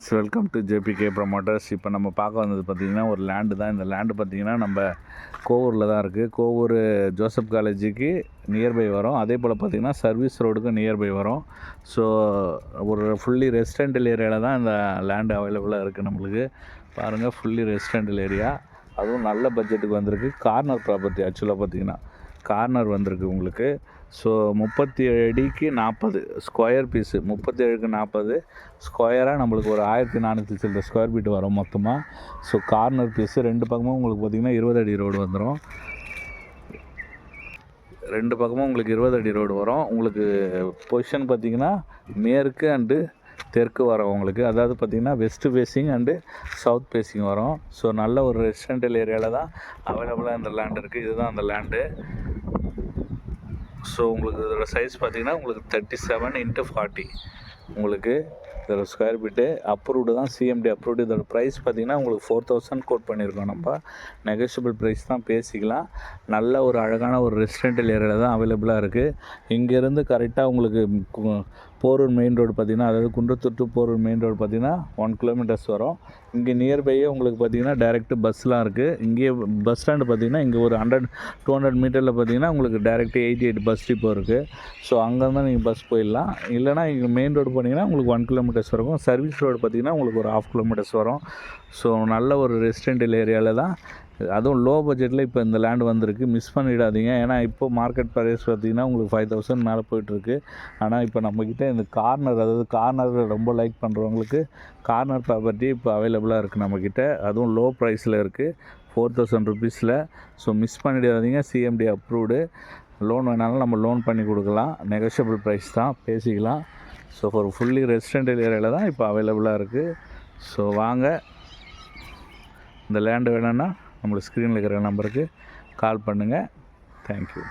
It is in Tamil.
Welcome to JBK promoters. இப்போ நம்ம பார்க்க வந்தது பார்த்திங்கன்னா ஒரு லேண்டு தான். இந்த லேண்டு பார்த்திங்கன்னா நம்ம கோவூரில் தான் இருக்குது. கோவூர் ஜோசப் காலேஜுக்கு நியர்பை வரும். அதே போல் பார்த்திங்கன்னா சர்வீஸ் ரோடுக்கு நியர்பை வரும். ஸோ ஒரு ஃபுல்லி ரெசிடென்டல் ஏரியாவில் தான் இந்த லேண்டு அவைலபிளாக இருக்குது. நம்மளுக்கு பாருங்கள், ஃபுல்லி ரெசிடென்டல் ஏரியா, அதுவும் நல்ல பட்ஜெட்டுக்கு வந்திருக்கு. கார்னர் ப்ராப்பர்ட்டி ஆக்சுவலாக பார்த்திங்கன்னா கார்னர் வந்திருக்கு உங்களுக்கு. ஸோ 37 அடிக்கு 40 ஸ்கொயர் பீஸு, 37க்கு 40 ஸ்கொயராக நம்மளுக்கு ஒரு 1400 சில்லற ஸ்கொயர் ஃபீட் வரும் மொத்தமாக. ஸோ கார்னர் பீஸு ரெண்டு பக்கமும் உங்களுக்கு பார்த்திங்கன்னா 20 அடி ரோடு வந்துடும். ரெண்டு பக்கமும் உங்களுக்கு 20 அடி ரோடு வரும். உங்களுக்கு பொசிஷன் பார்த்திங்கன்னா மேற்கு அண்டு தெற்கு வரும் உங்களுக்கு. அதாவது பார்த்திங்கன்னா west facing and south facing வரும். ஸோ நல்ல ஒரு ரெசிடென்டல் ஏரியாவில் தான் அவைலபிளாக இந்த லேண்ட் இருக்குது. இதுதான் அந்த லேண்டு. ஸோ உங்களுக்கு இதோட சைஸ் பார்த்திங்கன்னா உங்களுக்கு 37x40 உங்களுக்கு இதோட ஸ்கொயர் ஃபீட்டு அப்ரூவ்டு தான், சிஎம்டி அப்ரூவ்டு. இதோட ப்ரைஸ் பார்த்திங்கன்னா உங்களுக்கு 4000 கோட் பண்ணியிருக்கோம். நம்ம நெகோஷியபிள் ப்ரைஸ் தான், பேசிக்கலாம். நல்ல ஒரு அழகான ஒரு ரெசிடென்டல் ஏரியாவில் தான் அவைலபிளாக இருக்குது. இங்கேருந்து கரெக்டாக உங்களுக்கு போரூர் மெயின் ரோடு பார்த்திங்கன்னா, அதாவது Kundrathur to Porur main road பார்த்திங்கன்னா 1 கிலோமீட்டர்ஸ் வரும். இங்கே நியர்பையே உங்களுக்கு பார்த்திங்கன்னா டைரெக்ட் பஸ்லாம் இருக்குது. இங்கேயே பஸ் ஸ்டாண்டு பார்த்திங்கன்னா இங்கே ஒரு 100-200 மீட்டரில் பார்த்திங்கன்னா உங்களுக்கு டைரெக்ட் 88 பஸ் டிப்போ இருக்குது. ஸோ அங்கேருந்து நீங்கள் பஸ் போயிடலாம். இல்லைனா இங்கே மெயின் ரோடு போனீங்கன்னா உங்களுக்கு 1 கிலோமீட்டர்ஸ் வரும். சர்வீஸ் ரோடு பார்த்திங்கன்னா உங்களுக்கு ஒரு 1/2 கிலோமீட்டர்ஸ் வரும். ஸோ நல்ல ஒரு ரெசிடென்டல் ஏரியாவில் தான், அதுவும் லோ பட்ஜெட்டில் இப்போ இந்த லேண்டு வந்திருக்கு. மிஸ் பண்ணிடாதீங்க. ஏன்னா இப்போ மார்க்கெட் ப்ரைஸ் பார்த்திங்கன்னா உங்களுக்கு 5000 மேலே போயிட்டுருக்கு. ஆனால் இப்போ நம்மக்கிட்ட இந்த கார்னர், அதாவது கார்னர் ரொம்ப லைக் பண்ணுறவங்களுக்கு கார்னர் ப்ராப்பர்ட்டி இப்போ அவைலபிளாக இருக்குது நம்மக்கிட்ட. அதுவும் லோ ப்ரைஸில் இருக்குது, 4000 ருபீஸில். ஸோ மிஸ் பண்ணிடாதீங்க. CMD approved. லோன் வேணாலும் நம்ம லோன் பண்ணி கொடுக்கலாம். நெகோஷியபிள் ப்ரைஸ் தான், பேசிக்கலாம். ஸோ ஒரு ஃபுல்லி ரெசிடென்டல் ஏரியாவில் தான் இப்போ அவைலபிளாக இருக்குது. ஸோ வாங்க, இந்த லேண்டு வேணும்னா நம்மளுக்கு ஸ்க்ரீனில் இருக்கிற நம்பருக்கு கால் பண்ணுங்கள். தேங்க்யூ.